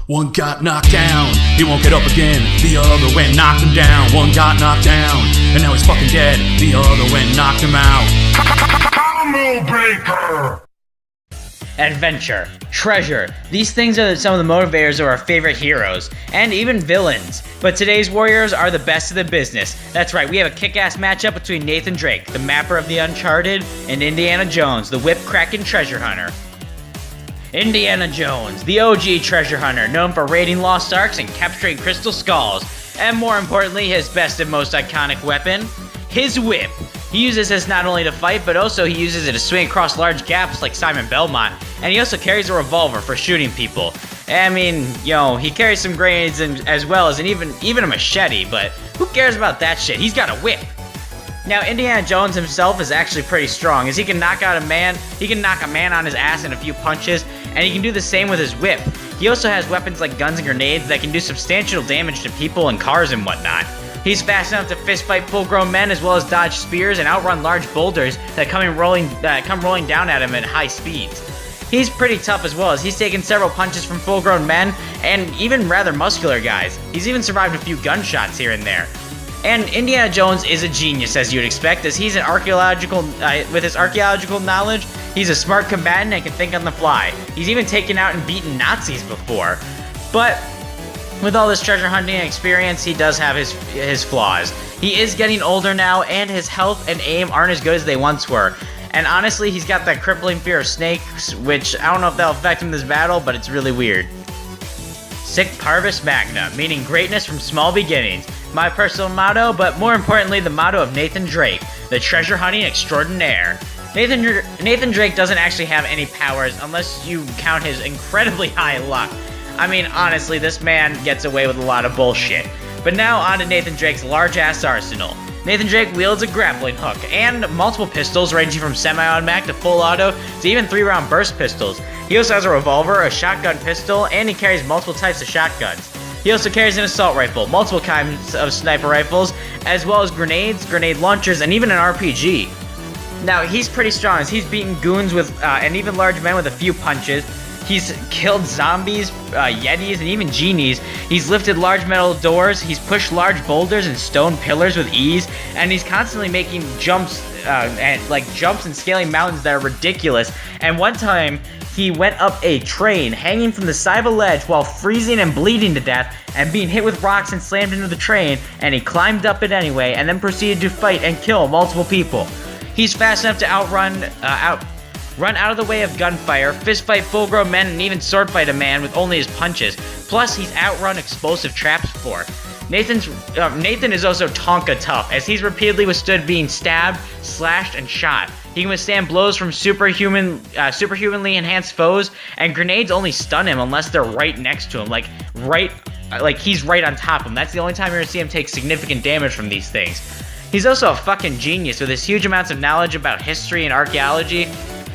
One got knocked down, he won't get up again. The other went knocked him down. One got knocked down, and now he's fucking dead. The other went knocked him out. Combo Breaker! Adventure, treasure, these things are some of the motivators of our favorite heroes, and even villains. But today's warriors are the best of the business. That's right, we have a kick-ass matchup between Nathan Drake, the mapper of the Uncharted, and Indiana Jones, the whip-cracking treasure hunter. Indiana Jones, the OG treasure hunter, known for raiding lost arks and capturing crystal skulls, and more importantly, his best and most iconic weapon, his whip. He uses this not only to fight, but also he uses it to swing across large gaps like Simon Belmont, and he also carries a revolver for shooting people. I mean, he carries some grenades as well as even a machete, but who cares about that shit? He's got a whip. Now, Indiana Jones himself is actually pretty strong, as he can knock a man on his ass in a few punches, and he can do the same with his whip. He also has weapons like guns and grenades that can do substantial damage to people and cars and whatnot. He's fast enough to fistfight full-grown men as well as dodge spears and outrun large boulders that come rolling down at him at high speeds. He's pretty tough as well, as he's taken several punches from full-grown men and even rather muscular guys. He's even survived a few gunshots here and there. And Indiana Jones is a genius, as you'd expect, as he's with his archaeological knowledge, he's a smart combatant and can think on the fly. He's even taken out and beaten Nazis before. But with all this treasure hunting experience, he does have his flaws. He is getting older now, and his health and aim aren't as good as they once were. And honestly, he's got that crippling fear of snakes, which I don't know if that'll affect him in this battle, but it's really weird. Sic Parvis Magna, meaning greatness from small beginnings. My personal motto, but more importantly, the motto of Nathan Drake, the treasure hunting extraordinaire. Nathan Drake doesn't actually have any powers unless you count his incredibly high luck. I mean, honestly, this man gets away with a lot of bullshit. But now on to Nathan Drake's large-ass arsenal. Nathan Drake wields a grappling hook and multiple pistols ranging from semi-automatic to full auto to even 3-round burst pistols. He also has a revolver, a shotgun pistol, and he carries multiple types of shotguns. He also carries an assault rifle, multiple kinds of sniper rifles, as well as grenades, grenade launchers, and even an RPG. Now, he's pretty strong, as he's beaten goons and even large men with a few punches. He's killed zombies, yetis, and even genies. He's lifted large metal doors, he's pushed large boulders and stone pillars with ease, and he's constantly making jumps and scaling mountains that are ridiculous. And one time, he went up a train, hanging from the side of a ledge while freezing and bleeding to death, and being hit with rocks and slammed into the train, and he climbed up it anyway, and then proceeded to fight and kill multiple people. He's fast enough to run out of the way of gunfire, fistfight full-grown men, and even swordfight a man with only his punches. Plus, he's outrun explosive traps before. Nathan is also Tonka tough, as he's repeatedly withstood being stabbed, slashed, and shot. He can withstand blows from superhumanly enhanced foes, and grenades only stun him unless they're right next to him, like he's right on top of him. That's the only time you're gonna see him take significant damage from these things. He's also a fucking genius with his huge amounts of knowledge about history and archaeology.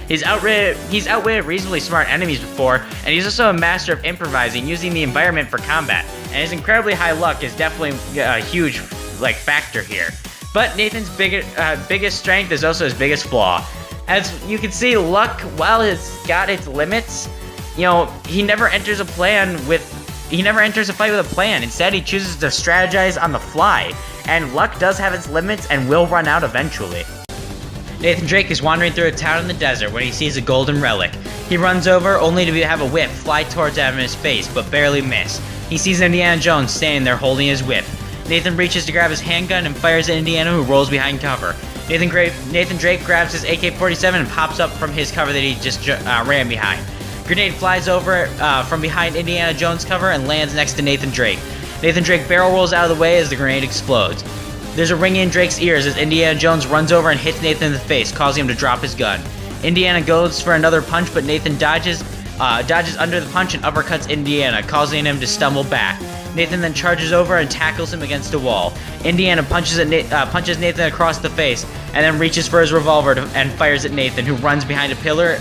He's outwitted reasonably smart enemies before, and he's also a master of improvising, using the environment for combat. And his incredibly high luck is definitely a huge factor here. But Nathan's biggest strength is also his biggest flaw. As you can see, luck, while it's got its limits, he never enters a fight with a plan. Instead, he chooses to strategize on the fly. And luck does have its limits and will run out eventually. Nathan Drake is wandering through a town in the desert when he sees a golden relic. He runs over only to have a whip fly towards him in his face, but barely miss. He sees Indiana Jones standing there holding his whip. Nathan reaches to grab his handgun and fires at Indiana, who rolls behind cover. Nathan Drake grabs his AK-47 and pops up from his cover that he just ran behind. Grenade flies over from behind Indiana Jones' cover and lands next to Nathan Drake. Nathan Drake barrel rolls out of the way as the grenade explodes. There's a ring in Drake's ears as Indiana Jones runs over and hits Nathan in the face, causing him to drop his gun. Indiana goes for another punch, but Nathan dodges under the punch and uppercuts Indiana, causing him to stumble back. Nathan then charges over and tackles him against a wall. Indiana punches Nathan across the face, and then reaches for his revolver and fires at Nathan, who runs behind a pillar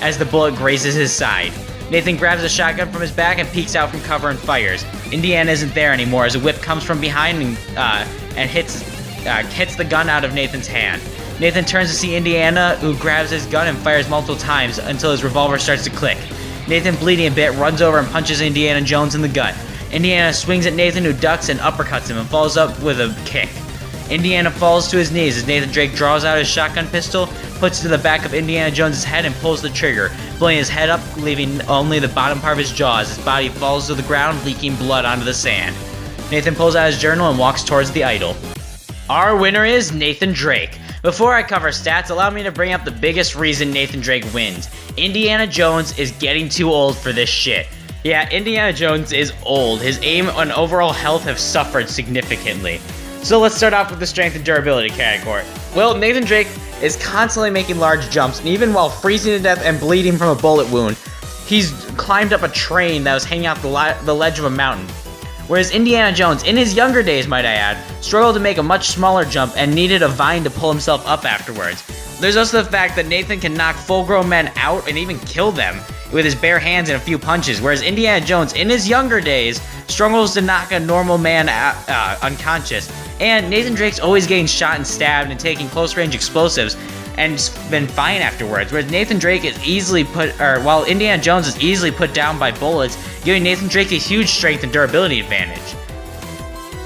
as the bullet grazes his side. Nathan grabs a shotgun from his back and peeks out from cover and fires. Indiana isn't there anymore as a whip comes from behind and hits the gun out of Nathan's hand. Nathan turns to see Indiana, who grabs his gun and fires multiple times until his revolver starts to click. Nathan, bleeding a bit, runs over and punches Indiana Jones in the gut. Indiana swings at Nathan, who ducks and uppercuts him and falls up with a kick. Indiana falls to his knees as Nathan Drake draws out his shotgun pistol, puts it to the back of Indiana Jones' head and pulls the trigger, blowing his head up, leaving only the bottom part of his jaw as his body falls to the ground, leaking blood onto the sand. Nathan pulls out his journal and walks towards the idol. Our winner is Nathan Drake. Before I cover stats, allow me to bring up the biggest reason Nathan Drake wins. Indiana Jones is getting too old for this shit. Yeah, Indiana Jones is old. His aim and overall health have suffered significantly. So let's start off with the strength and durability category. Well, Nathan Drake is constantly making large jumps, and even while freezing to death and bleeding from a bullet wound, he's climbed up a train that was hanging off the ledge of a mountain. Whereas Indiana Jones, in his younger days might I add, struggled to make a much smaller jump and needed a vine to pull himself up afterwards. There's also the fact that Nathan can knock full-grown men out and even kill them with his bare hands and a few punches, whereas Indiana Jones, in his younger days, struggles to knock a normal man unconscious. And Nathan Drake's always getting shot and stabbed and taking close-range explosives and been fine afterwards, whereas Nathan Drake is while Indiana Jones is easily put down by bullets, giving Nathan Drake a huge strength and durability advantage.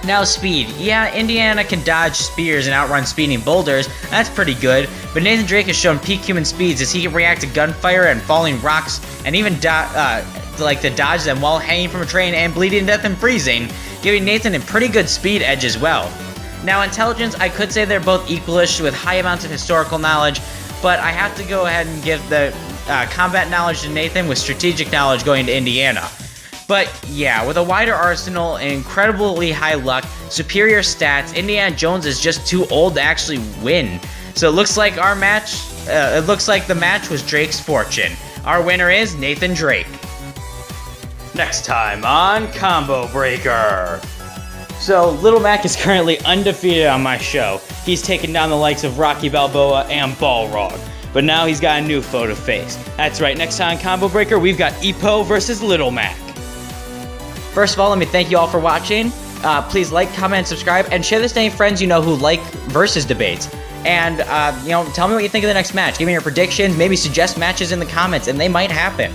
Now speed. Yeah, Indiana can dodge spears and outrun speeding boulders, that's pretty good, but Nathan Drake has shown peak human speeds as he can react to gunfire and falling rocks, and even to dodge them while hanging from a train and bleeding to death and freezing, giving Nathan a pretty good speed edge as well. Now intelligence, I could say they're both equalish with high amounts of historical knowledge, but I have to go ahead and give the combat knowledge to Nathan with strategic knowledge going to Indiana. But yeah, with a wider arsenal and incredibly high luck, superior stats, Indiana Jones is just too old to actually win. So it looks like the match was Drake's fortune. Our winner is Nathan Drake. Next time on Combo Breaker. So, Little Mac is currently undefeated on my show. He's taken down the likes of Rocky Balboa and Balrog. But now he's got a new foe to face. That's right, next time on Combo Breaker, we've got Epo versus Little Mac. First of all, let me thank you all for watching. Please like, comment, and subscribe, and share this to any friends you know who like versus debates. And, tell me what you think of the next match. Give me your predictions, maybe suggest matches in the comments, and they might happen.